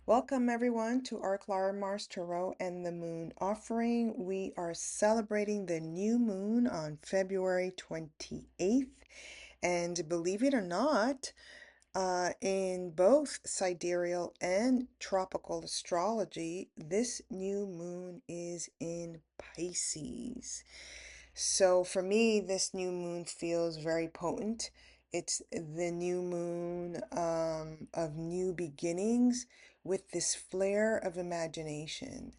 Welcome everyone to our Larimar Tarot and the Moon Offering. We are celebrating the new moon on February 28th. And believe it or not, in both sidereal and tropical astrology, this new moon is in Pisces. So for me, this new moon feels very potent. It's the new moon of new beginnings with this flare of imagination.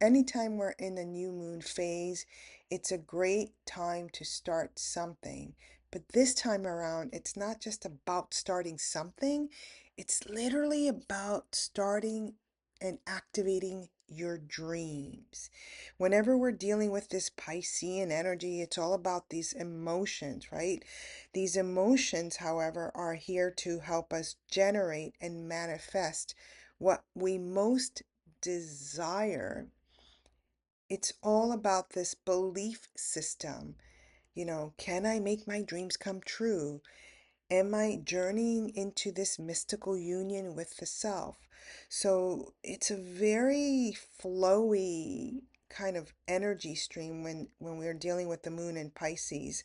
Anytime we're in a new moon phase, it's a great time to start something. But this time around, it's not just about starting something, it's literally about starting and activating your dreams. Whenever we're dealing with this Piscean energy, it's all about these emotions, right? These emotions, however, are here to help us generate and manifest what we most desire. It's all about this belief system. Can I make my dreams come true? Am I journeying into this mystical union with the self? So it's a very flowy kind of energy stream when we're dealing with the moon in Pisces.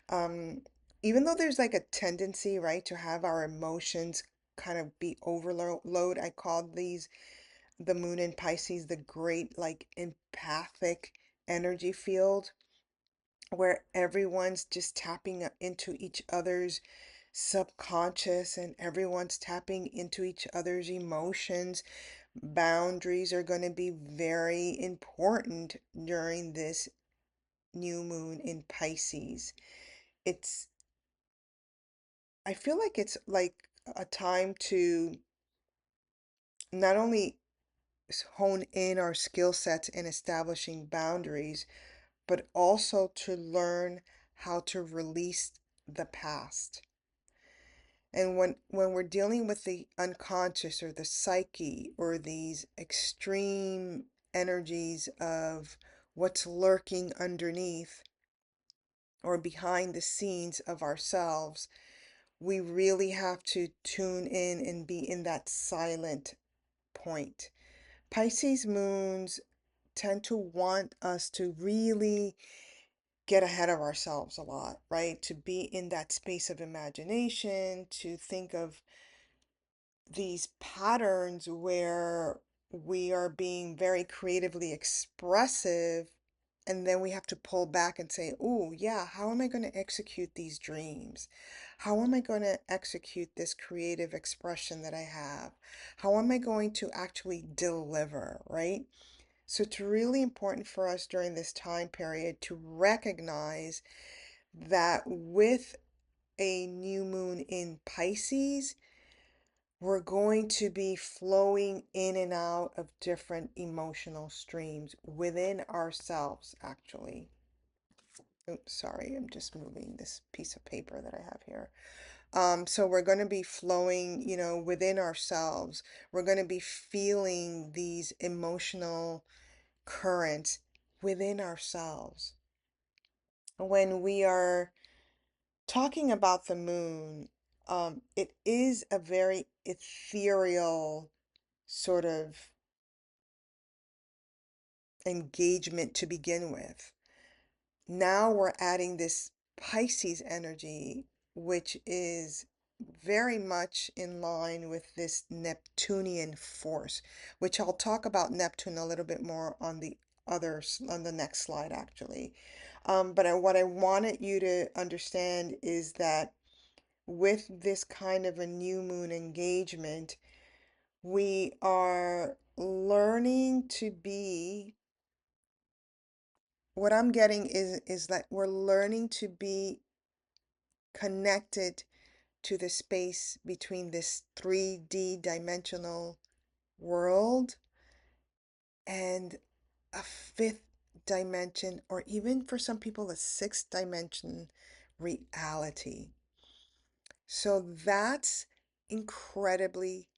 Um, Even though there's like a tendency, right, to have our emotions kind of be overload, I call these the moon in Pisces, the great like empathic energy field where everyone's just tapping into each other's subconscious and everyone's tapping into each other's emotions. Boundaries are going to be very important during this new moon in Pisces. It's, I feel like it's like a time to not only hone in our skill sets in establishing boundaries, but also to learn how to release the past. And when we're dealing with the unconscious or the psyche or these extreme energies of what's lurking underneath or behind the scenes of ourselves, we really have to tune in and be in that silent point. Pisces moons tend to want us to really get ahead of ourselves a lot, right? To be in that space of imagination, to think of these patterns where we are being very creatively expressive, and then we have to pull back and say, oh, yeah, how am I going to execute these dreams? How am I going to execute this creative expression that I have? How am I going to actually deliver, right? So it's really important for us during this time period to recognize that with a new moon in Pisces, we're going to be flowing in and out of different emotional streams within ourselves, actually. Oops, sorry, I'm just moving this piece of paper that I have here. So we're going to be flowing, within ourselves. We're going to be feeling these emotional currents within ourselves. When we are talking about the moon, it is a very ethereal sort of engagement to begin with. Now we're adding this Pisces energy, which is very much in line with this Neptunian force, which I'll talk about Neptune a little bit more on on the next slide, actually. What I wanted you to understand is that with this kind of a new moon engagement, we are learning to be, what I'm getting is that we're learning to be connected to the space between this 3D dimensional world and a fifth dimension, or even for some people, a sixth dimension reality. So that's incredibly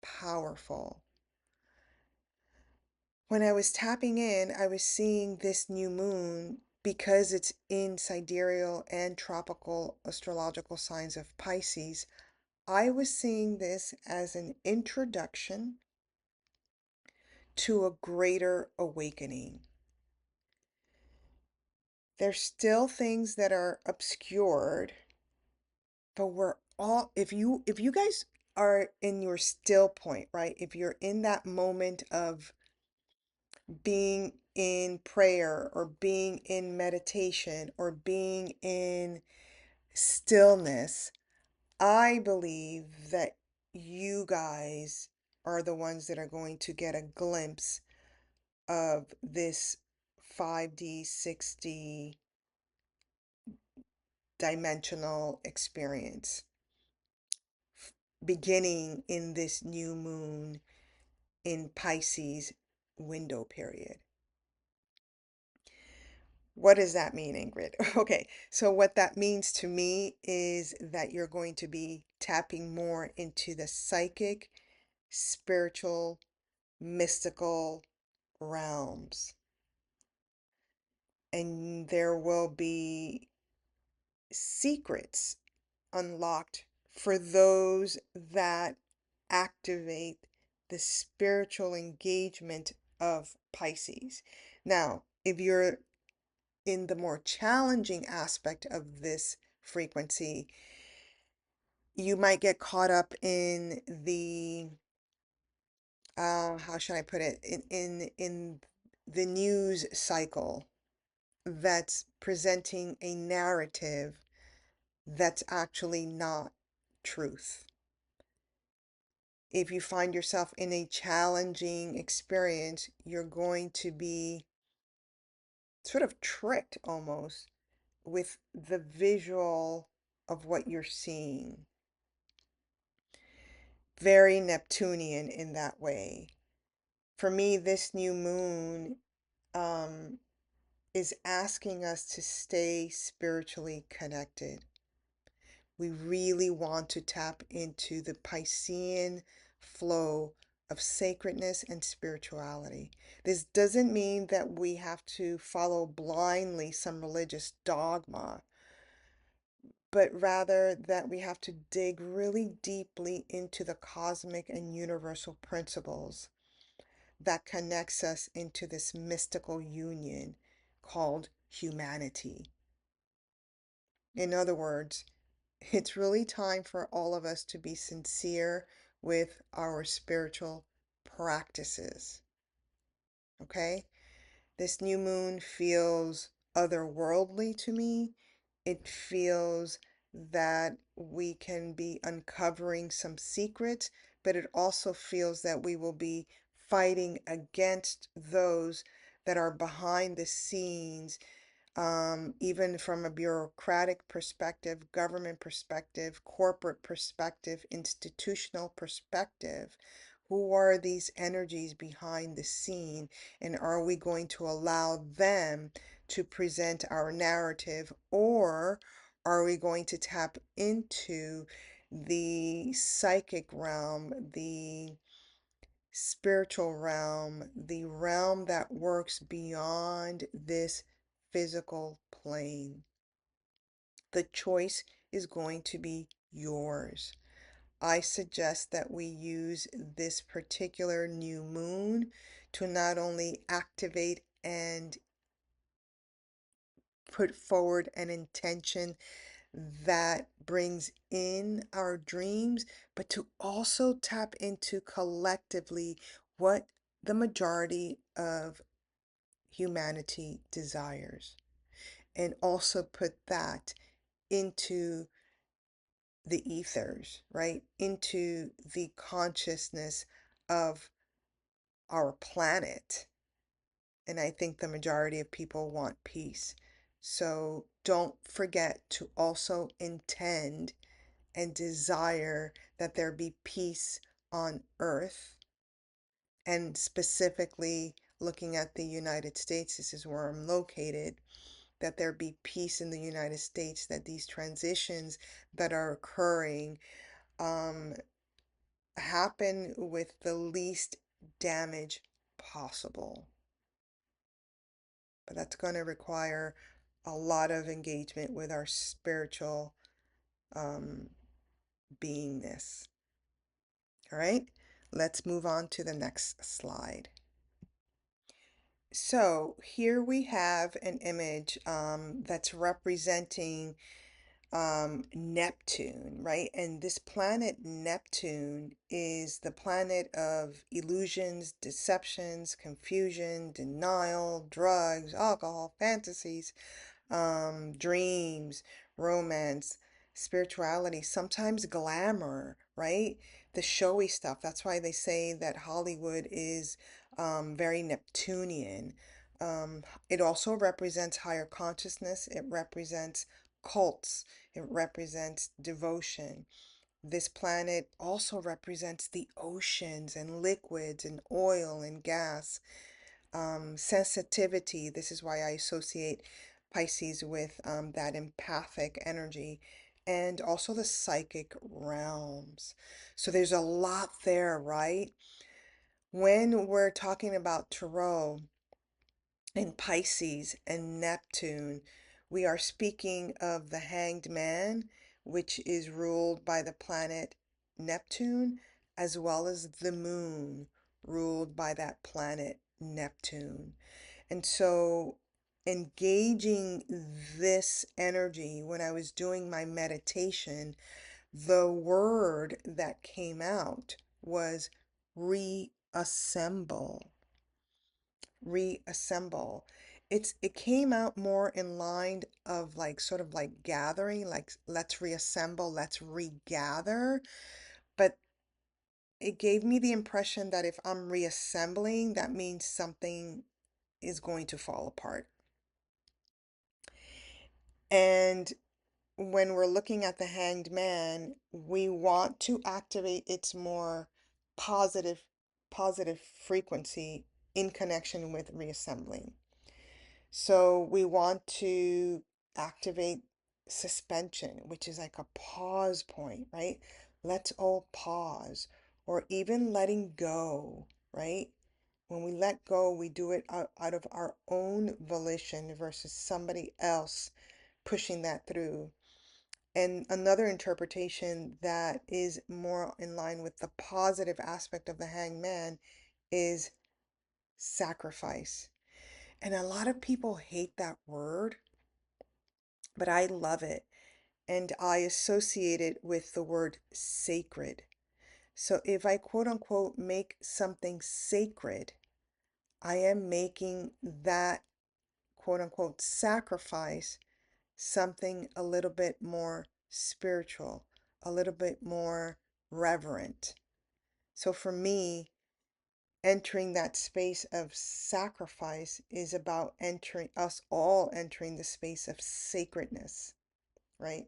powerful. When I was tapping in, I was seeing this new moon because it's in sidereal and tropical astrological signs of Pisces. I was seeing this as an introduction to a greater awakening. There's still things that are obscured, but we're all, if you guys are in your still point, right? If you're in that moment of being in prayer or being in meditation or being in stillness, I believe that you guys are the ones that are going to get a glimpse of this 5D, 6D dimensional experience beginning in this new moon in Pisces window period. What does that mean, Ingrid? Okay, so what that means to me is that you're going to be tapping more into the psychic, spiritual, mystical realms. And there will be secrets unlocked for those that activate the spiritual engagement of Pisces. Now, if you're in the more challenging aspect of this frequency, you might get caught up in the how should I put it, in the news cycle that's presenting a narrative that's actually not truth. If you find yourself in a challenging experience, you're going to be sort of tricked almost with the visual of what you're seeing. Very Neptunian in that way. For me, this new moon is asking us to stay spiritually connected. We really want to tap into the Piscean flow of sacredness and spirituality. This doesn't mean that we have to follow blindly some religious dogma, but rather that we have to dig really deeply into the cosmic and universal principles that connects us into this mystical union called humanity. In other words, it's really time for all of us to be sincere with our spiritual practices. Okay? This new moon feels otherworldly to me. It feels that we can be uncovering some secrets, but it also feels that we will be fighting against those that are behind the scenes, even from a bureaucratic perspective, government perspective, corporate perspective, institutional perspective. Who are these energies behind the scene, and are we going to allow them to present our narrative, or are we going to tap into the psychic realm, the spiritual realm, the realm that works beyond this physical plane? The choice is going to be yours. I suggest that we use this particular new moon to not only activate and put forward an intention that brings in our dreams, but to also tap into collectively what the majority of humanity desires, and also put that into the ethers, right? Into the consciousness of our planet. And I think the majority of people want peace. So don't forget to also intend and desire that there be peace on earth, and specifically looking at the United States, this is where I'm located, that there be peace in the United States, that these transitions that are occurring um, happen with the least damage possible. But that's going to require a lot of engagement with our spiritual um, beingness. All right, let's move on to the next slide. So here we have an image that's representing Neptune, right? And this planet Neptune is the planet of illusions, deceptions, confusion, denial, drugs, alcohol, fantasies, dreams, romance, spirituality, sometimes glamour, right? The showy stuff. That's why they say that Hollywood is very Neptunian. It also represents higher consciousness. It represents cults. It represents devotion. This planet also represents the oceans and liquids and oil and gas, sensitivity. This is why I associate Pisces with that empathic energy and also the psychic realms. So there's a lot there, right? When we're talking about Tarot and Pisces and Neptune, we are speaking of the Hanged Man, which is ruled by the planet Neptune, as well as the moon, ruled by that planet Neptune. And so, engaging this energy when I was doing my meditation, the word that came out was reassemble. Reassemble. It came out more in line of like sort of like gathering, like let's reassemble, let's regather. But it gave me the impression that if I'm reassembling, that means something is going to fall apart. And when we're looking at the Hanged Man, we want to activate its more positive positive frequency in connection with reassembling. So we want to activate suspension, which is like a pause point, right? Let's all pause, or even letting go, right? When we let go, we do it out of our own volition versus somebody else pushing that through. And another interpretation that is more in line with the positive aspect of the Hanged Man is sacrifice. And a lot of people hate that word, but I love it. And I associate it with the word sacred. So if I quote unquote make something sacred, I am making that quote unquote sacrifice something a little bit more spiritual, a little bit more reverent. So for me, entering that space of sacrifice is about entering us all entering the space of sacredness, right?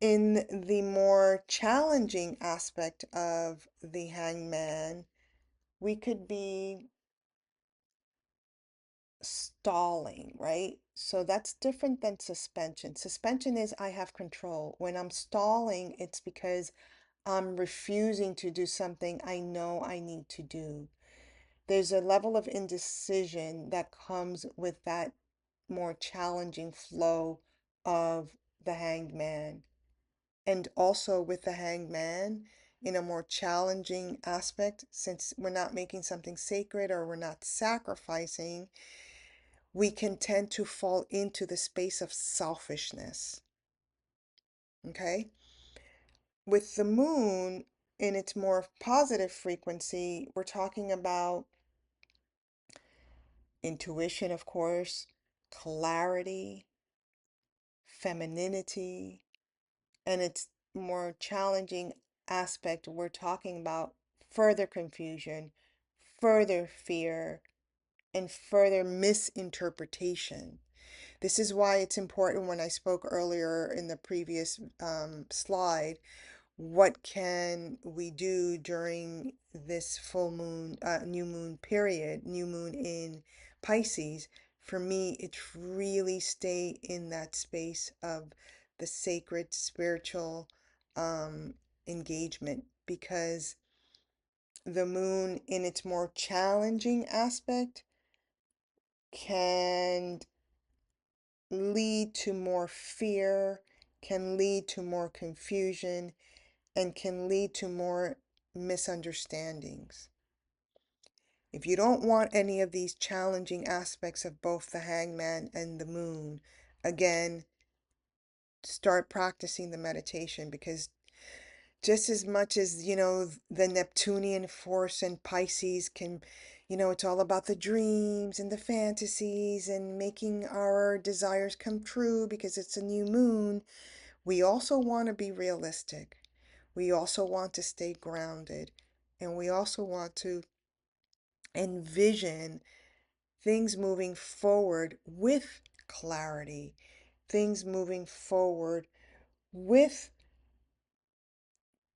In the more challenging aspect of the hangman, we could be stalling, right? So that's different than suspension. Suspension is I have control. When I'm stalling, it's because I'm refusing to do something I know I need to do. There's a level of indecision that comes with that more challenging flow of the hanged man. And also with the hanged man, in a more challenging aspect, since we're not making something sacred or we're not sacrificing, we can tend to fall into the space of selfishness. Okay? With the moon in its more positive frequency, we're talking about intuition, of course, clarity, femininity, and its more challenging aspect, we're talking about further confusion, further fear, and further misinterpretation. This is why it's important when I spoke earlier in the previous slide. What can we do during this full moon, new moon period, new moon in Pisces? For me, it's really stay in that space of the sacred, spiritual engagement, because the moon, in its more challenging aspect, can lead to more fear, can lead to more confusion, and can lead to more misunderstandings. If you don't want any of these challenging aspects of both the hangman and the moon, again, start practicing the meditation, because just as much as, the Neptunian force and Pisces can, it's all about the dreams and the fantasies and making our desires come true because it's a new moon, we also want to be realistic. We also want to stay grounded. And we also want to envision things moving forward with clarity, things moving forward with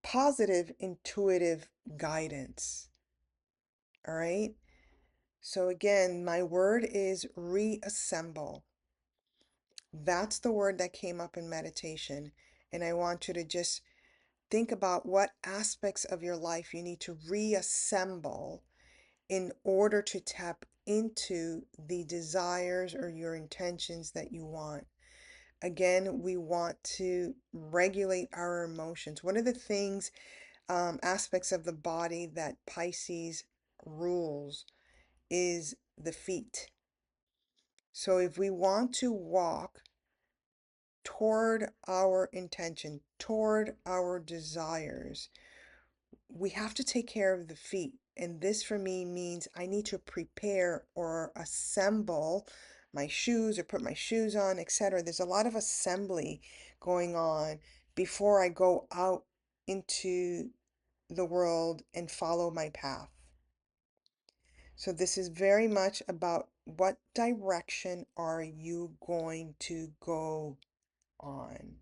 positive, intuitive guidance. All right. So, again, my word is reassemble. That's the word that came up in meditation. And I want you to just think about what aspects of your life you need to reassemble in order to tap into the desires or your intentions that you want. Again, we want to regulate our emotions. One of the things, aspects of the body that Pisces rules is the feet. So if we want to walk toward our intention, toward our desires, we have to take care of the feet. And this for me means I need to prepare or assemble my shoes or put my shoes on, etc. There's a lot of assembly going on before I go out into the world and follow my path. So this is very much about what direction are you going to go on.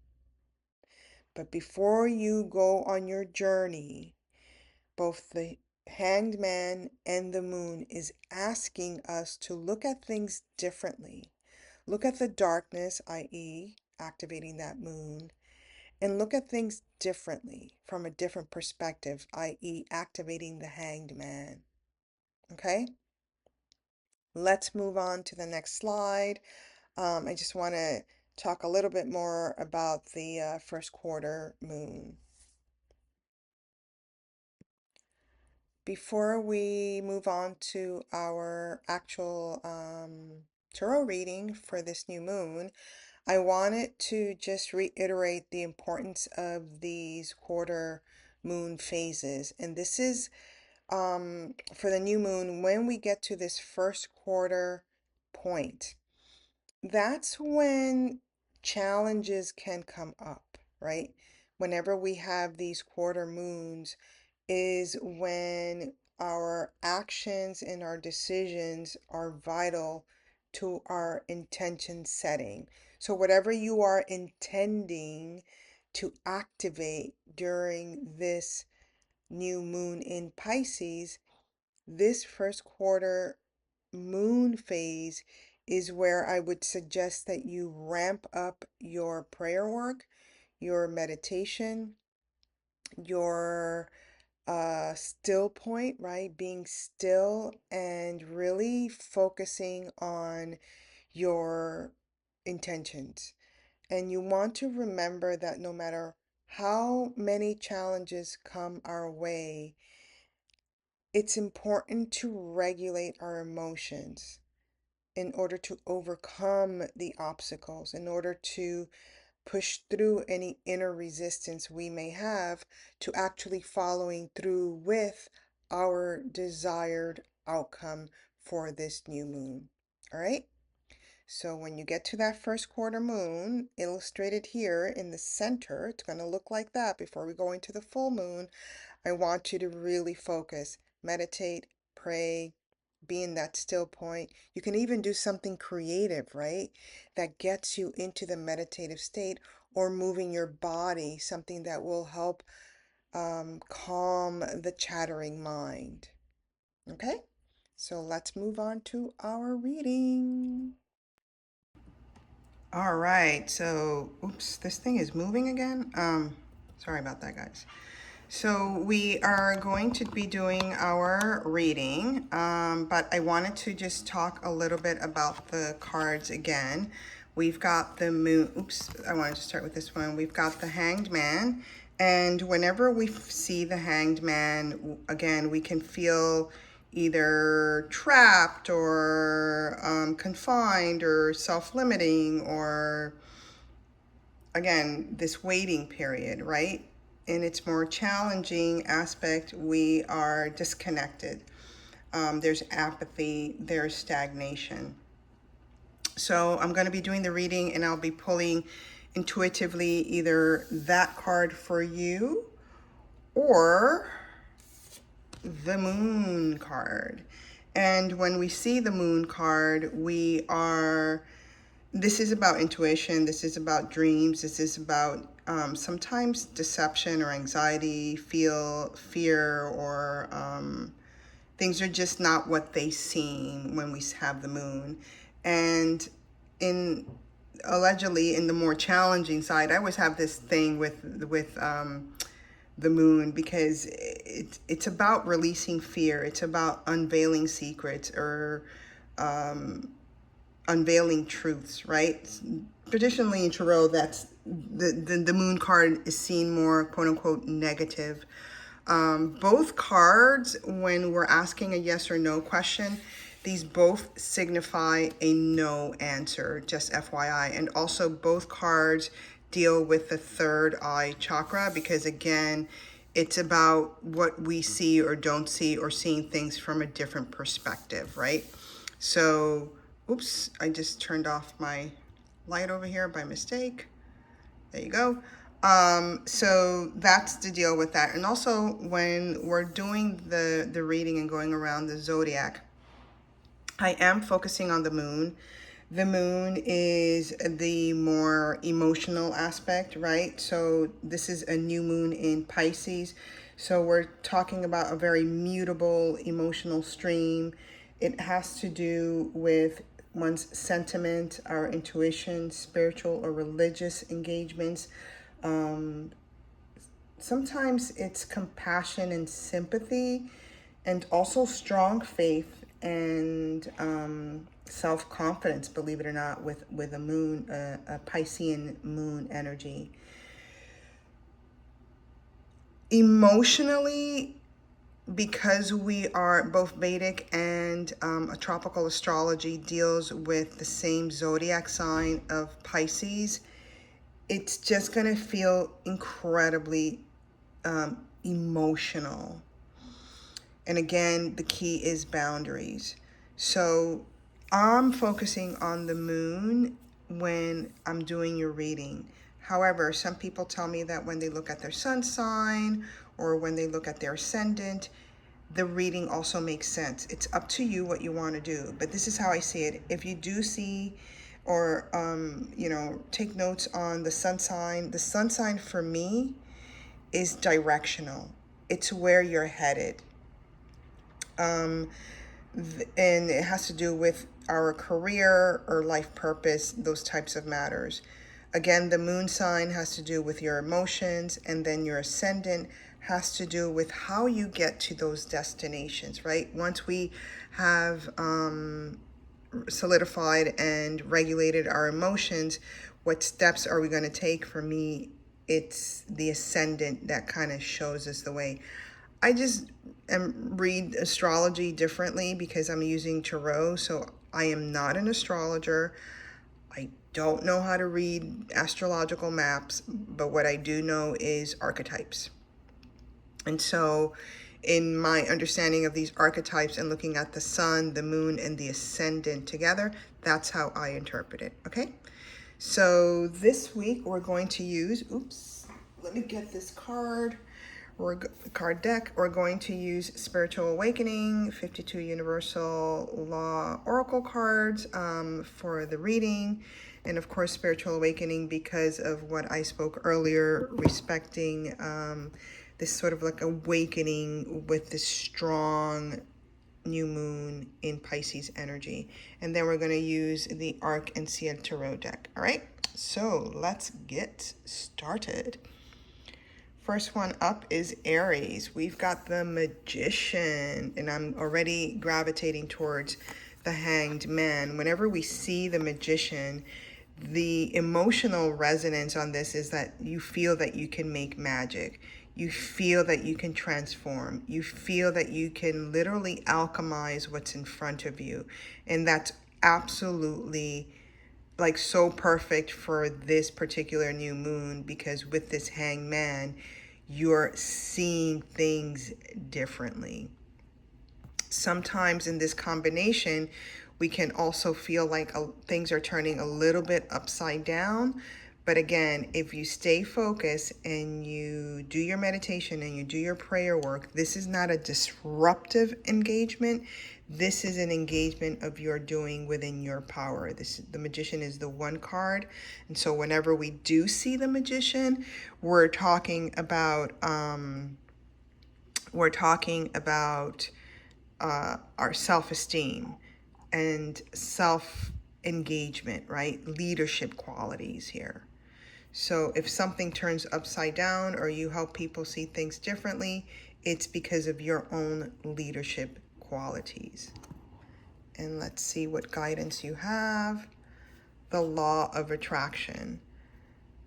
But before you go on your journey, both the Hanged Man and the moon is asking us to look at things differently. Look at the darkness, i.e., activating that moon, and look at things differently from a different perspective, i.e., activating the Hanged Man. Okay? Let's move on to the next slide. I just want to talk a little bit more about the first quarter moon. Before we move on to our actual tarot reading for this new moon, I wanted to just reiterate the importance of these quarter moon phases. And this is for the new moon, when we get to this first quarter point, that's when challenges can come up, right? Whenever we have these quarter moons, is when our actions and our decisions are vital to our intention setting. So, whatever you are intending to activate during this new moon in Pisces, this first quarter moon phase is where I would suggest that you ramp up your prayer work, your meditation, your still point, right? Being still and really focusing on your intentions. And you want to remember that no matter how many challenges come our way, it's important to regulate our emotions in order to overcome the obstacles, in order to push through any inner resistance we may have to actually following through with our desired outcome for this new moon. All right? So when you get to that first quarter moon, illustrated here in the center, it's going to look like that before we go into the full moon. I want you to really focus, meditate, pray, be in that still point. You can even do something creative, right? That gets you into the meditative state, or moving your body, something that will help calm the chattering mind. Okay? So let's move on to our reading. All right, so, oops, this thing is moving again. Sorry about that, guys. So we are going to be doing our reading, but I wanted to just talk a little bit about the cards again. We've got the moon. Oops, I wanted to start with this one. We've got the Hanged Man, and whenever we see the Hanged Man, again, we can feel, either trapped or confined or self-limiting, or again, this waiting period, right? In its more challenging aspect, we are disconnected. There's apathy, there's stagnation. So I'm going to be doing the reading, and I'll be pulling intuitively either that card for you or the moon card. And when we see the moon card, this is about intuition, this is about dreams, this is about sometimes deception or anxiety, fear, or things are just not what they seem when we have the moon. And allegedly in the more challenging side, I always have this thing with the moon, because it's about releasing fear. It's about unveiling secrets, or unveiling truths, right? Traditionally in tarot, that's the moon card is seen more quote unquote negative. Both cards, when we're asking a yes or no question, these both signify a no answer, just FYI. And also both cards deal with the third eye chakra, because again, it's about what we see or don't see, or seeing things from a different perspective, right? So, oops, I just turned off my light over here by mistake. There you go. So that's the deal with that. And also when we're doing the reading and going around the zodiac, I am focusing on the moon. The moon is the more emotional aspect, right? So this is a new moon in Pisces. So we're talking about a very mutable emotional stream. It has to do with one's sentiment, our intuition, spiritual or religious engagements. Sometimes it's compassion and sympathy, and also strong faith and self-confidence, believe it or not, with a moon, a Piscean moon energy. Emotionally, because we are both Vedic and a tropical astrology deals with the same zodiac sign of Pisces, it's just going to feel incredibly emotional. And again, the key is boundaries. So I'm focusing on the moon when I'm doing your reading. However, some people tell me that when they look at their sun sign or when they look at their ascendant, the reading also makes sense. It's up to you what you want to do. But this is how I see it. If you do see or, take notes on the sun sign for me is directional. It's where you're headed. And it has to do with our career or life purpose, those types of matters. Again, the moon sign has to do with your emotions, and then your ascendant has to do with how you get to those destinations, right? Once we have solidified and regulated our emotions, what steps are we going to take? For me, it's the ascendant that kind of shows us the way. I just read astrology differently because I'm using tarot, so I am not an astrologer. I don't know how to read astrological maps, but what I do know is archetypes. And so in my understanding of these archetypes and looking at the sun, the moon, and the ascendant together, that's how I interpret it, okay? So this week we're going to use, let me get this card. Card deck. We're going to use Spiritual Awakening, 52 Universal Law Oracle cards for the reading. And of course, Spiritual Awakening because of what I spoke earlier, respecting this sort of like awakening with this strong new moon in Pisces energy. And then we're going to use the Arc and Ciel Tarot deck. All right, so let's get started. First one up is Aries. We've got the Magician, and I'm already gravitating towards the Hanged Man. Whenever we see the Magician, the emotional resonance on this is that you feel that you can make magic. You feel that you can transform. You feel that you can literally alchemize what's in front of you. And that's absolutely like so perfect for this particular new moon, because with this hangman, you're seeing things differently. Sometimes in this combination, we can also feel like things are turning a little bit upside down. But again, if you stay focused and you do your meditation and you do your prayer work, this is not a disruptive engagement. This is an engagement of your doing within your power. The Magician is the one card. And so whenever we do see the Magician, we're talking about our self-esteem and self-engagement, right? Leadership qualities here. So if something turns upside down or you help people see things differently, it's because of your own leadership qualities. And let's see what guidance you have. The law of attraction.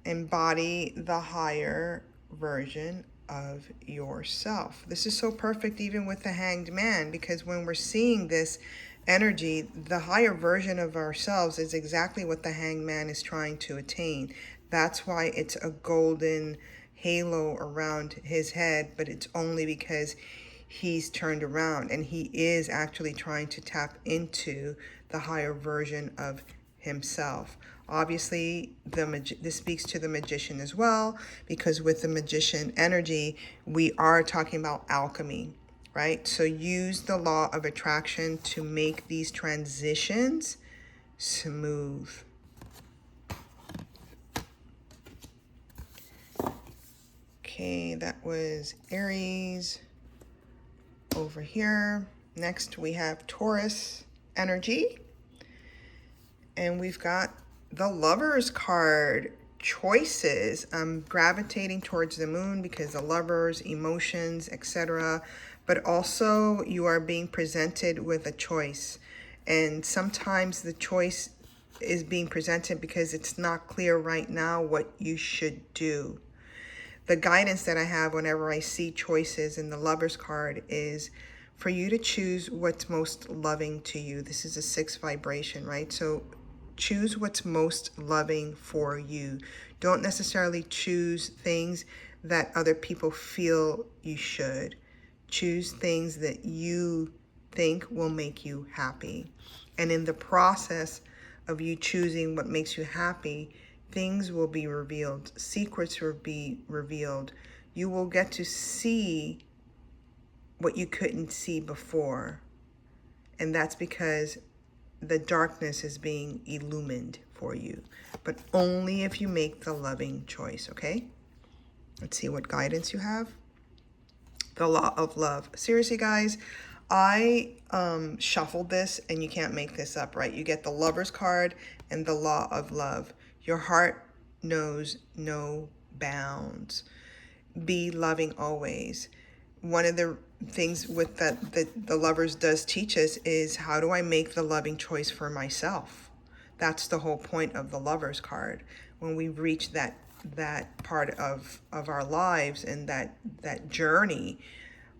Embody the higher version of yourself. This is so perfect even with the Hanged Man, because when we're seeing this energy, the higher version of ourselves is exactly what the Hanged Man is trying to attain. That's why it's a golden halo around his head, but it's only because he's turned around and he is actually trying to tap into the higher version of himself. Obviously, this speaks to the Magician as well, because with the Magician energy, we are talking about alchemy, right? So use the law of attraction to make these transitions smooth. Okay, that was Aries over here. Next, we have Taurus energy. And we've got the Lovers card, choices. I'm gravitating towards the moon because the lovers, emotions, etc. But also you are being presented with a choice. And sometimes the choice is being presented because it's not clear right now what you should do. The guidance that I have whenever I see choices in the Lovers card is for you to choose what's most loving to you. This is a 6 vibration, right? So choose what's most loving for you. Don't necessarily choose things that other people feel you should. Choose things that you think will make you happy. And in the process of you choosing what makes you happy, things will be revealed. Secrets will be revealed. You will get to see what you couldn't see before. And that's because the darkness is being illumined for you, but only if you make the loving choice, okay? Let's see what guidance you have. The law of love. Seriously, guys, I shuffled this, and you can't make this up, right? You get the Lovers card and the law of love. Your heart knows no bounds. Be loving always. One of the things with that the Lovers does teach us is, how do I make the loving choice for myself? That's the whole point of the Lovers card. When we reach that part of our lives and that journey,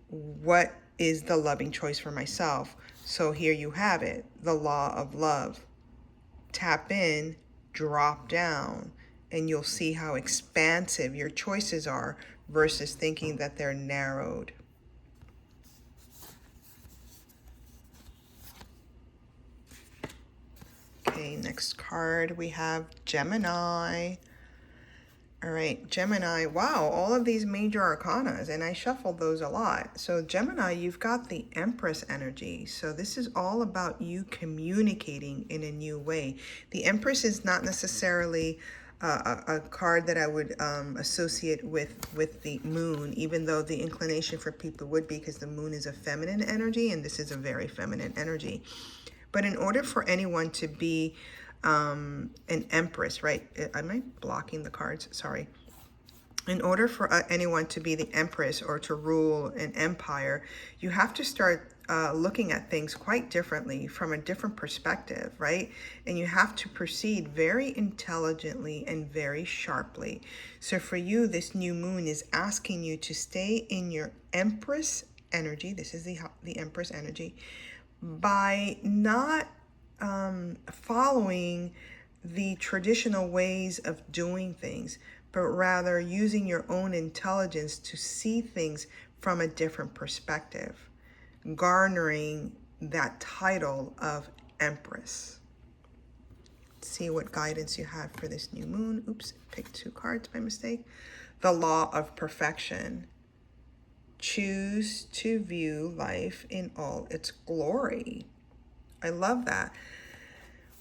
what is the loving choice for myself? So here you have it, the law of love. Tap in, drop down, and you'll see how expansive your choices are versus thinking that they're narrowed. Okay, next card we have Gemini. All right, Gemini, wow, all of these major arcanas, and I shuffled those a lot. So Gemini, you've got the Empress energy. So this is all about you communicating in a new way. The Empress is not necessarily a card that I would associate with the moon, even though the inclination for people would be, because the moon is a feminine energy, and this is a very feminine energy. But in order for anyone to be an empress, right? Am I blocking the cards? Sorry. in order for anyone to be the empress or to rule an empire, you have to start looking at things quite differently from a different perspective, right? And you have to proceed very intelligently and very sharply. So for you, this new moon is asking you to stay in your empress energy. This is the empress energy, by not following the traditional ways of doing things, but rather using your own intelligence to see things from a different perspective, garnering that title of Empress. Let's see what guidance you have for this new moon. Oops, picked 2 cards by mistake. The law of perfection. Choose to view life in all its glory. I love that.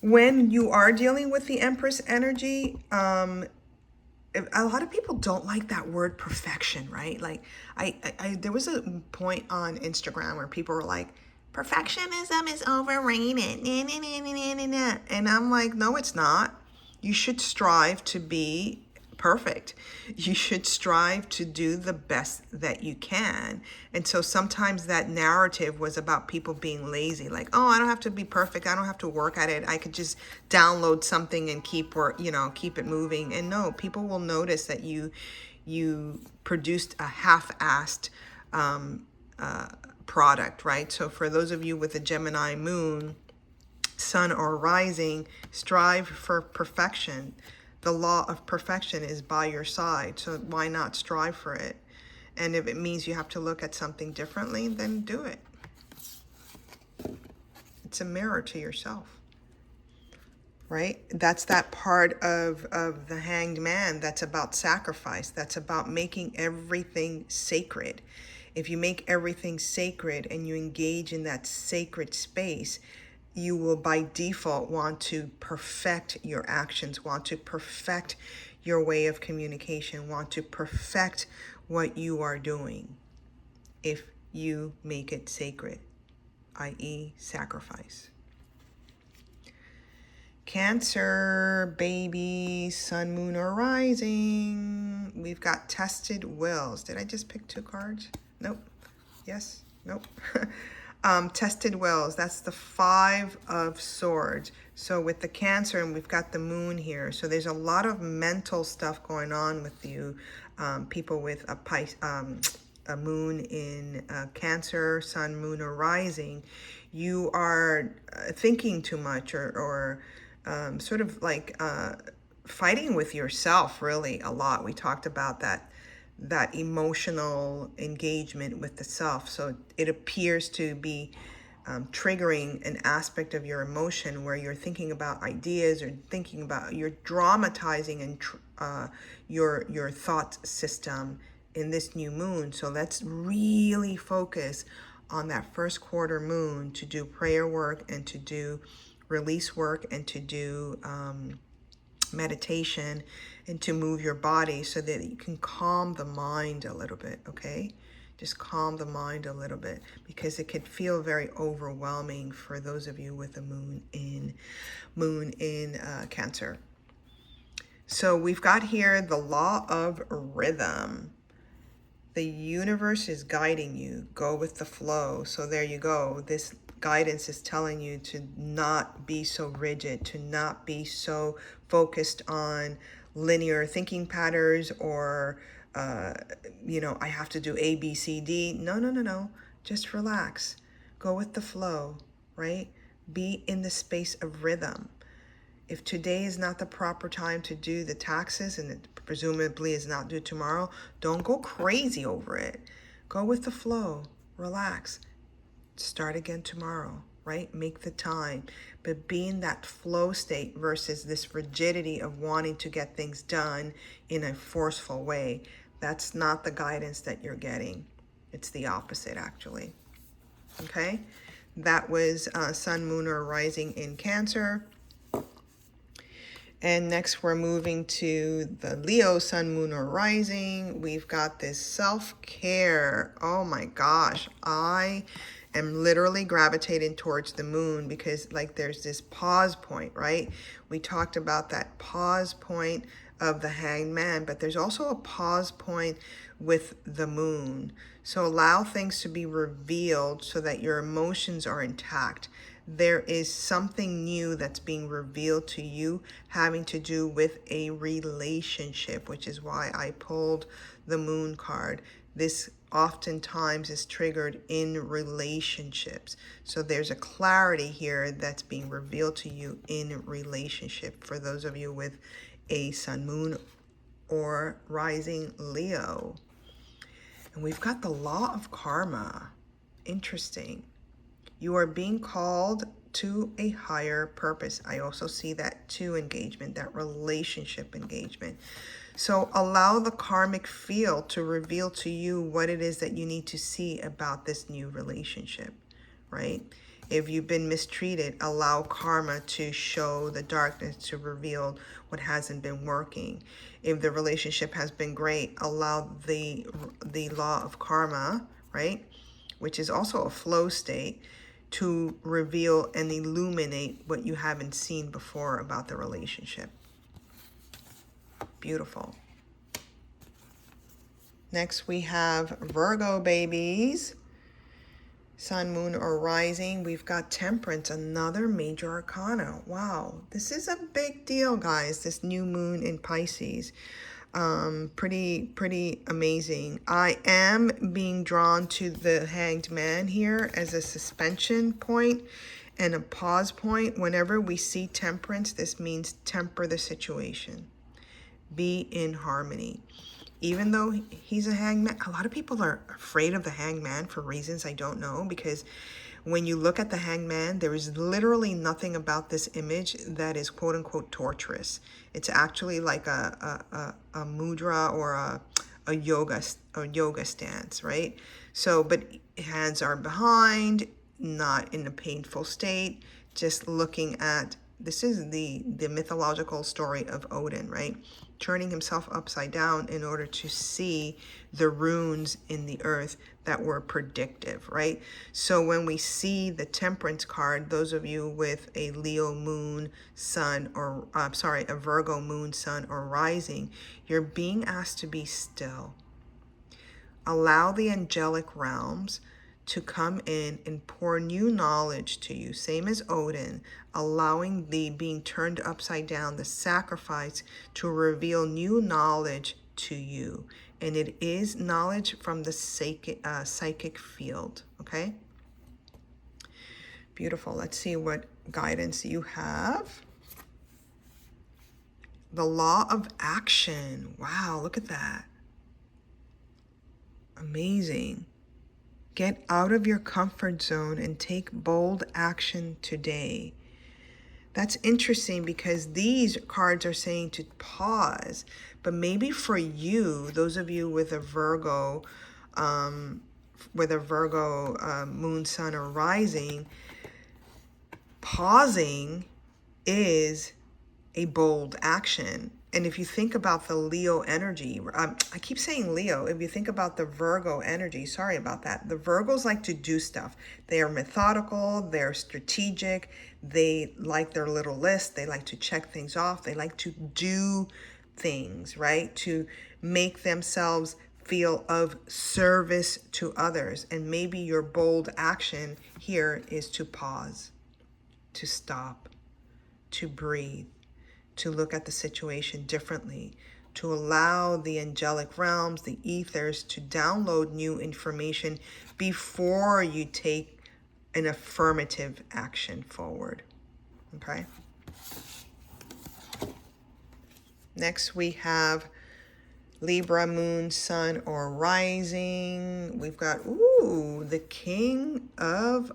When you are dealing with the Empress energy, a lot of people don't like that word perfection, right? Like I there was a point on Instagram where people were like, perfectionism is overrated. Nah, nah, nah, nah, nah, nah. And I'm like, no, it's not. You should strive to be perfect. You should strive to do the best that you can. And so sometimes that narrative was about people being lazy, like, oh, I don't have to be perfect. I don't have to work at it. I could just download something and keep it moving. And no, people will notice that you produced a half-assed product, right? So for those of you with a Gemini moon, sun or rising, strive for perfection. The law of perfection is by your side, so why not strive for it? And if it means you have to look at something differently, then do it. It's a mirror to yourself, right? That's that part of the Hanged Man that's about sacrifice, that's about making everything sacred. If you make everything sacred and you engage in that sacred space, you will by default want to perfect your actions, want to perfect your way of communication, want to perfect what you are doing if you make it sacred, i.e. sacrifice. Cancer, baby, sun, moon, or rising. We've got tested wills. Did I just pick 2 cards? Nope. Yes? Nope. Tested wills, that's the 5 of swords. So with the Cancer, and we've got the moon here, so there's a lot of mental stuff going on with you, people with a moon in Cancer, sun, moon, or rising. You are thinking too much, or sort of like fighting with yourself really a lot. We talked about that emotional engagement with the self. So it appears to be triggering an aspect of your emotion where you're thinking about ideas, or you're dramatizing and your thought system in this new moon. So let's really focus on that first quarter moon to do prayer work and to do release work and to do meditation and to move your body so that you can calm the mind a little bit, okay? Just calm the mind a little bit, because it could feel very overwhelming for those of you with a moon in Cancer. So we've got here the law of rhythm. The universe is guiding you. Go with the flow. So there you go. This guidance is telling you to not be so rigid, to not be so focused on linear thinking patterns, or, I have to do A, B, C, D. No. Just relax. Go with the flow, right? Be in the space of rhythm. If today is not the proper time to do the taxes, and it presumably is not due tomorrow, don't go crazy over it. Go with the flow. Relax. Start again tomorrow, right? Make the time. But be in that flow state versus this rigidity of wanting to get things done in a forceful way. That's not the guidance that you're getting. It's the opposite, actually. Okay? That was sun, moon, or rising in Cancer. And next we're moving to the Leo, sun, moon, or rising. We've got this self-care. Oh my gosh. I am literally gravitating towards the moon, because like there's this pause point, right? We talked about that pause point of the Hanged Man, but there's also a pause point with the moon. So allow things to be revealed so that your emotions are intact. There is something new that's being revealed to you having to do with a relationship, which is why I pulled the moon card. This oftentimes is triggered in relationships. So there's a clarity here that's being revealed to you in relationship for those of you with a sun, moon, or rising Leo. And we've got the law of karma. Interesting. You are being called to a higher purpose. I also see that two engagement, that relationship engagement. So allow the karmic field to reveal to you what it is that you need to see about this new relationship, right? If you've been mistreated, allow karma to show the darkness, to reveal what hasn't been working. If the relationship has been great, allow the law of karma, right, which is also a flow state, to reveal and illuminate what you haven't seen before about the relationship. Beautiful. Next we have Virgo babies. Sun, moon, or rising. We've got Temperance, another major arcana. Wow, this is a big deal, guys. This new moon in Pisces. Pretty amazing. I am being drawn to the Hanged Man here as a suspension point and a pause point. Whenever we see Temperance, this means temper the situation. Be in harmony. Even though he's a hangman, a lot of people are afraid of the hangman for reasons I don't know, because when you look at the hangman, there is literally nothing about this image that is quote unquote torturous. It's actually like a mudra or a yoga stance, right? So, but hands are behind, not in a painful state, just looking at, this is the mythological story of Odin, right? Turning himself upside down in order to see the runes in the earth that were predictive, right? So when we see the Temperance card, those of you with a Leo moon, sun, or a Virgo moon, sun, or rising, you're being asked to be still. Allow the angelic realms to come in and pour new knowledge to you, same as Odin, allowing the being turned upside down, the sacrifice, to reveal new knowledge to you. And it is knowledge from the psychic field, okay? Beautiful. Let's see what guidance you have. The law of action. Wow, look at that. Amazing. Get out of your comfort zone and take bold action today. That's interesting because these cards are saying to pause, but maybe for you, those of you with a Virgo, moon, sun, or rising, pausing is a bold action. And if you think about the Leo energy, I keep saying Leo, if you think about the Virgo energy, sorry about that. The Virgos like to do stuff. They are methodical, they're strategic, they like their little list, they like to check things off, they like to do things, right? To make themselves feel of service to others. And maybe your bold action here is to pause, to stop, to breathe, to look at the situation differently, to allow the angelic realms, the ethers, to download new information before you take an affirmative action forward, okay? Next we have Libra, moon, sun, or rising. We've got, the King of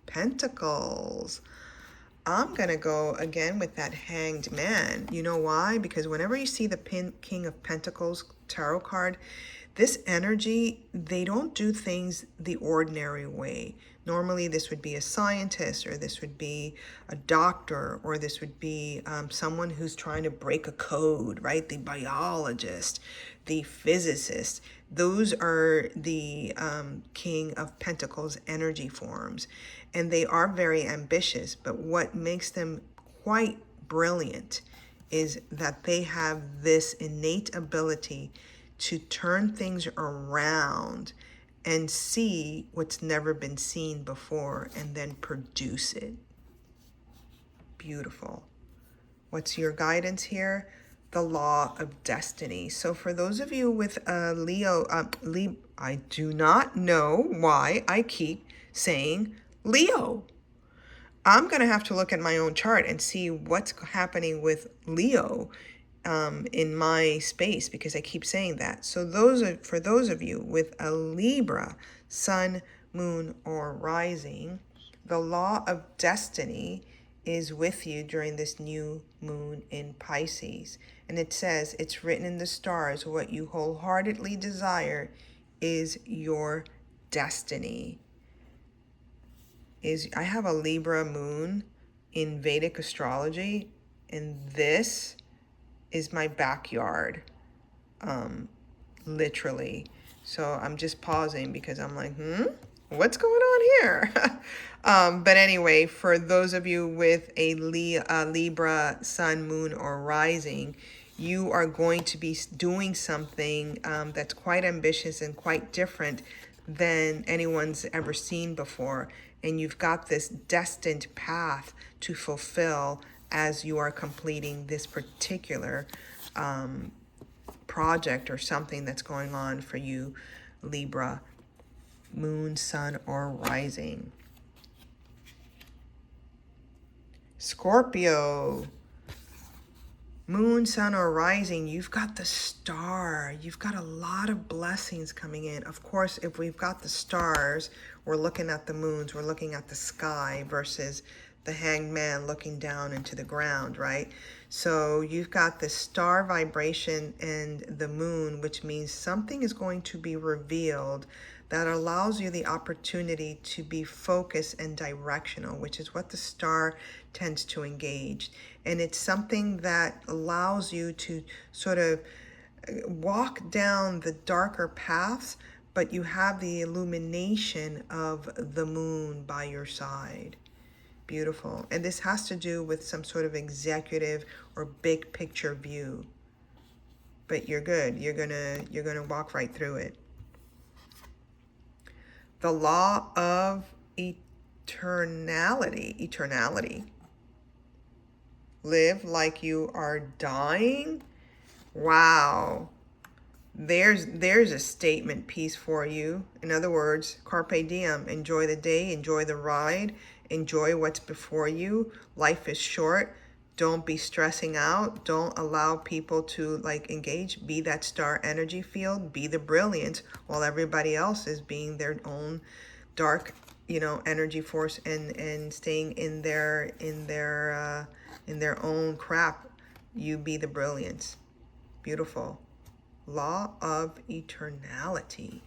Pentacles. I'm going to go again with that Hanged Man. You know why? Because whenever you see the King of Pentacles tarot card, this energy, they don't do things the ordinary way. Normally, this would be a scientist, or this would be a doctor, or this would be someone who's trying to break a code, right? The biologist, the physicist. Those are the King of Pentacles energy forms. And they are very ambitious, but what makes them quite brilliant is that they have this innate ability to turn things around and see what's never been seen before and then produce it. Beautiful. What's your guidance here? The law of destiny. So for those of you with Leo, I do not know why I keep saying Leo. I'm going to have to look at my own chart and see what's happening with Leo in my space, because I keep saying that. So for those of you with a Libra, sun, moon, or rising, the law of destiny is with you during this new moon in Pisces. And it says, it's written in the stars, what you wholeheartedly desire is your destiny. I have a Libra moon in Vedic astrology, and this is my backyard, literally. So I'm just pausing because I'm like, what's going on here? But anyway, for those of you with a Libra sun, moon, or rising, you are going to be doing something that's quite ambitious and quite different than anyone's ever seen before. And you've got this destined path to fulfill as you are completing this particular project or something that's going on for you, Libra, moon, sun, or rising. Scorpio, moon, sun, or rising, you've got the star. You've got a lot of blessings coming in. Of course, if we've got the stars, we're looking at the moons, we're looking at the sky versus the hanged man looking down into the ground, right? So you've got the star vibration and the moon, which means something is going to be revealed that allows you the opportunity to be focused and directional, which is what the star tends to engage. And it's something that allows you to sort of walk down the darker paths, but you have the illumination of the moon by your side. Beautiful. And this has to do with some sort of executive or big picture view. But you're good. You're gonna walk right through it. The law of eternality. Live like you are dying. Wow. There's a statement piece for you. In other words, carpe diem. Enjoy the day, enjoy the ride, enjoy what's before you. Life is short. Don't be stressing out. Don't allow people to engage. Be that star energy field. Be the brilliance while everybody else is being their own dark, energy force and staying in their own crap. You be the brilliance. Beautiful. Law of eternality.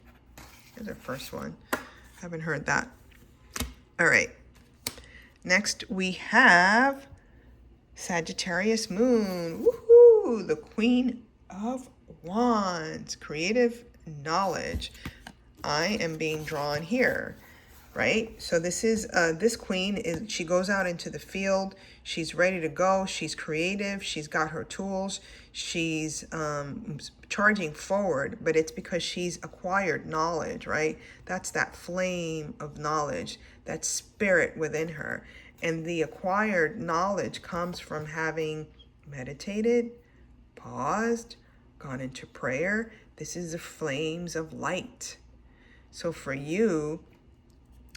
Here's our first one. Haven't heard that. All right. Next we have Sagittarius moon. Woohoo! The Queen of Wands. Creative knowledge. I am being drawn here, right? So this queen she goes out into the field. She's ready to go. She's creative. She's got her tools. She's charging forward, but it's because she's acquired knowledge, right? That's that flame of knowledge, that spirit within her. And the acquired knowledge comes from having meditated, paused, gone into prayer. This is the flames of light. So for you,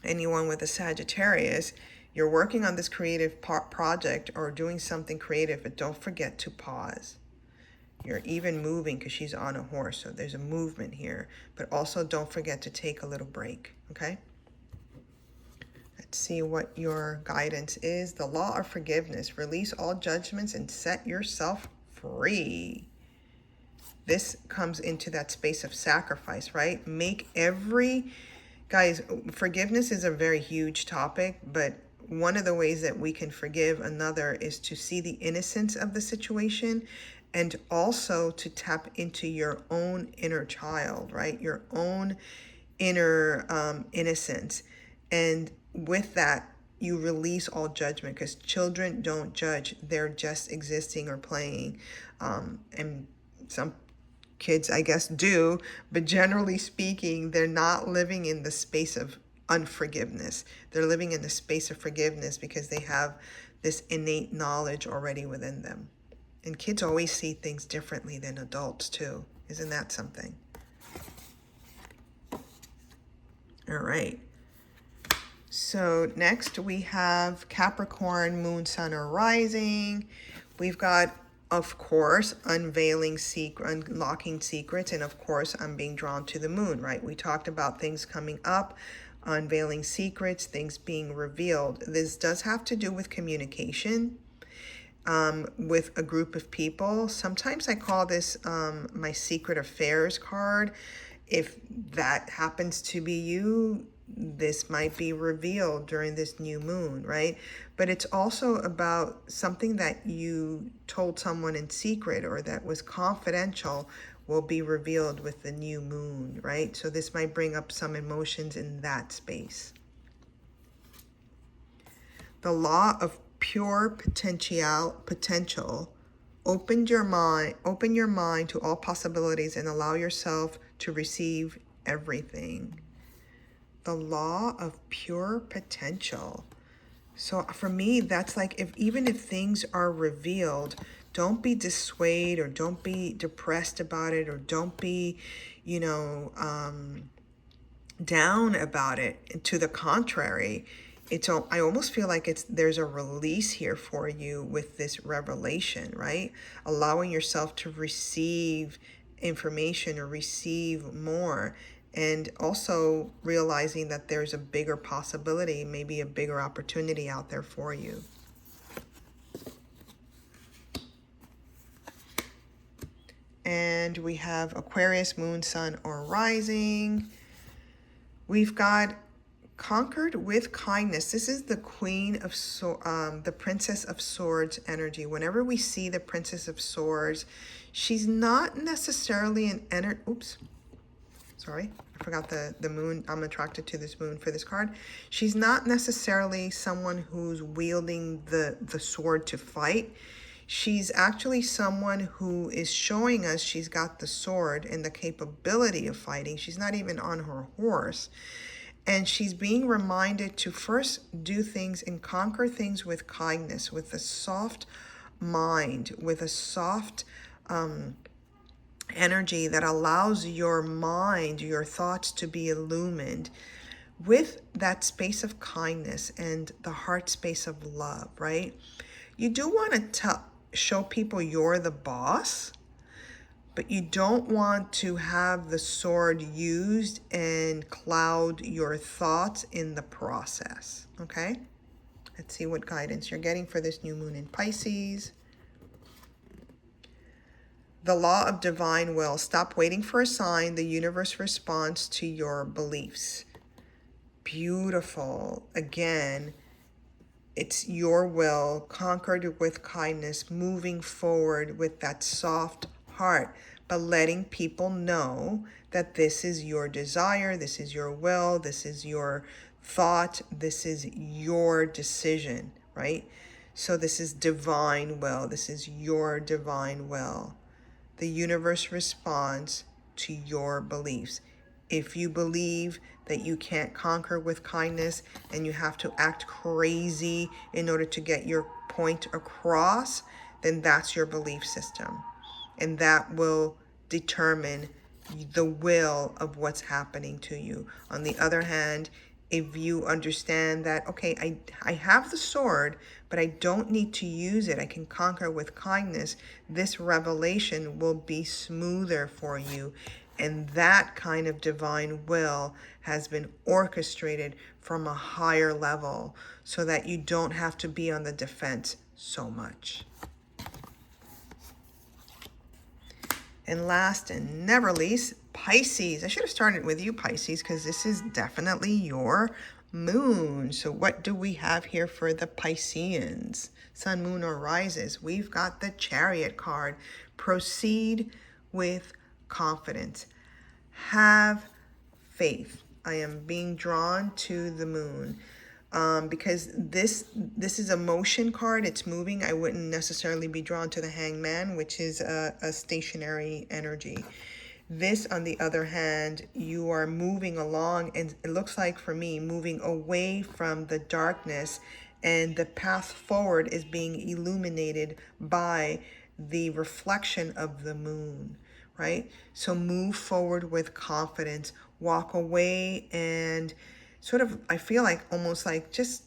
anyone with a Sagittarius, you're working on this creative project or doing something creative, but don't forget to pause. You're even moving because she's on a horse, so there's a movement here. But also don't forget to take a little break, okay? Let's see what your guidance is. The law of forgiveness. Release all judgments and set yourself free. This comes into that space of sacrifice, right? Guys, forgiveness is a very huge topic, but one of the ways that we can forgive another is to see the innocence of the situation and also to tap into your own inner child, right? Your own inner innocence. And with that, you release all judgment, because children don't judge. They're just existing or playing. And some kids, I guess, do, but generally speaking, they're not living in the space of unforgiveness. They're living in the space of forgiveness because they have this innate knowledge already within them. And kids always see things differently than adults too. Isn't that something? All right. So next we have Capricorn, Moon, Sun, or Rising. We've got, of course, unveiling unlocking secrets, and of course, I'm being drawn to the moon, right? We talked about things coming up, unveiling secrets, things being revealed. This does have to do with communication with a group of people. Sometimes I call this my secret affairs card. If that happens to be you, this might be revealed during this new moon, right? But it's also about something that you told someone in secret or that was confidential will be revealed with the new moon, right? So this might bring up some emotions in that space. The law of pure potential. Open your mind to all possibilities and allow yourself to receive everything. The law of pure potential. So for me, that's like, even if things are revealed, don't be dissuaded, or don't be depressed about it, or don't be, down about it. To the contrary, I almost feel like there's a release here for you with this revelation, right? Allowing yourself to receive information or receive more, and also realizing that there's a bigger possibility, maybe a bigger opportunity out there for you. And we have Aquarius, Moon, Sun, or Rising. We've got conquered with kindness. This is the Queen of the Princess of Swords energy. Whenever we see the Princess of Swords, she's not necessarily an sorry, I forgot the moon. I'm attracted to this moon for this card. She's not necessarily someone who's wielding the sword to fight. She's actually someone who is showing us she's got the sword and the capability of fighting. She's not even on her horse. And she's being reminded to first do things and conquer things with kindness, with a soft mind, with a soft energy that allows your mind, your thoughts to be illumined with that space of kindness and the heart space of love, right? You do want to show people you're the boss, but you don't want to have the sword used and cloud your thoughts in the process, okay? Let's see what guidance you're getting for this new moon in Pisces. The law of divine will. Stop waiting for a sign. The universe responds to your beliefs. Beautiful. Again, it's your will, conquered with kindness, moving forward with that soft heart, but letting people know that this is your desire, this is your will, this is your thought, this is your decision, right? So this is divine will. This is your divine will. The universe responds to your beliefs. If you believe that you can't conquer with kindness and you have to act crazy in order to get your point across, then that's your belief system. And that will determine the will of what's happening to you. On the other hand, if you understand that, okay, I have the sword, but I don't need to use it, I can conquer with kindness, this revelation will be smoother for you. And that kind of divine will has been orchestrated from a higher level so that you don't have to be on the defense so much. And last and never least, Pisces. I should have started with you, Pisces, because this is definitely your moon. So what do we have here for the Pisceans? Sun, moon, or rises? We've got the Chariot card. Proceed with confidence. Have faith. I am being drawn to the moon. because this is a motion card. It's moving. I wouldn't necessarily be drawn to the Hangman, which is a stationary energy. This, on the other hand, you are moving along, and it looks like for me, moving away from the darkness, and the path forward is being illuminated by the reflection of the moon, right? So move forward with confidence, walk away, and sort of, I feel like almost like just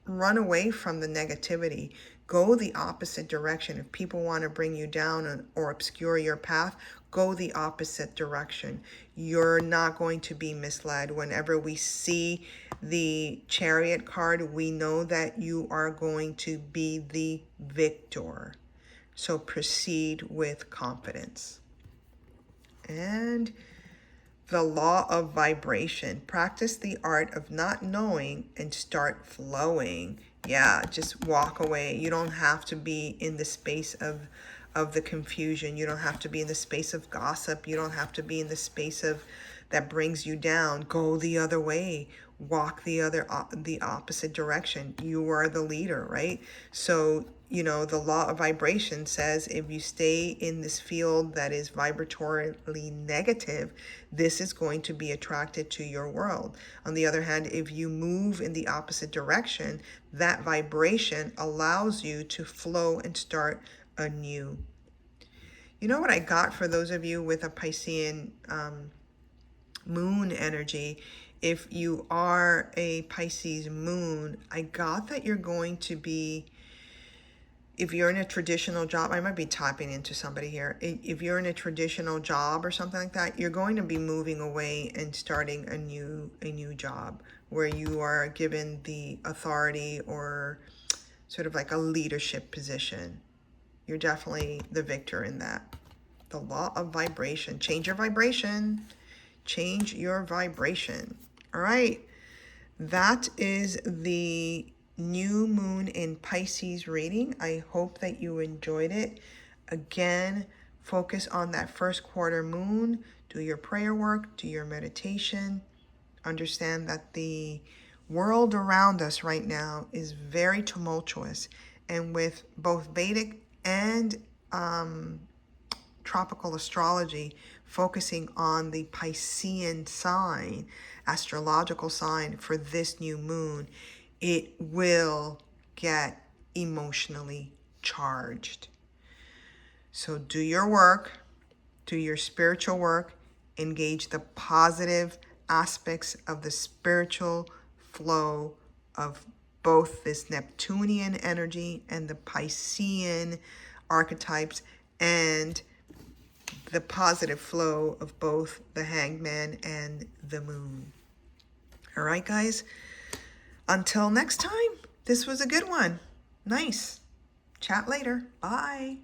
run away from the negativity. Go the opposite direction. If people want to bring you down or obscure your path, go the opposite direction. You're not going to be misled. Whenever we see the Chariot card, we know that you are going to be the victor. So proceed with confidence. And the law of vibration. Practice the art of not knowing and start flowing. Yeah, just walk away. You don't have to be in the space of the confusion. You don't have to be in the space of gossip. You don't have to be in the space of that brings you down. Go the other way. Walk the opposite direction. You are the leader, right? So, the law of vibration says if you stay in this field that is vibratorily negative, this is going to be attracted to your world. On the other hand, if you move in the opposite direction, that vibration allows you to flow and start anew. You know what I got for those of you with a Piscean moon energy? If you are a Pisces moon, I got that you're going to be, if you're in a traditional job, I might be tapping into somebody here. If you're in a traditional job or something like that, you're going to be moving away and starting a new job where you are given the authority or sort of like a leadership position. You're definitely the victor in that. The law of vibration. Change your vibration. Change your vibration. All right. That is the new moon in Pisces reading. I hope that you enjoyed it. Again, focus on that first quarter moon. Do your prayer work. Do your meditation. Understand that the world around us right now is very tumultuous. And with both Vedic and tropical astrology focusing on the Piscean sign, astrological sign for this new moon, it will get emotionally charged. So do your work, do your spiritual work, engage the positive aspects of the spiritual flow of both this Neptunian energy and the Piscean archetypes, and the positive flow of both the Hangman and the moon. All right, guys. Until next time, this was a good one. Nice. Chat later. Bye.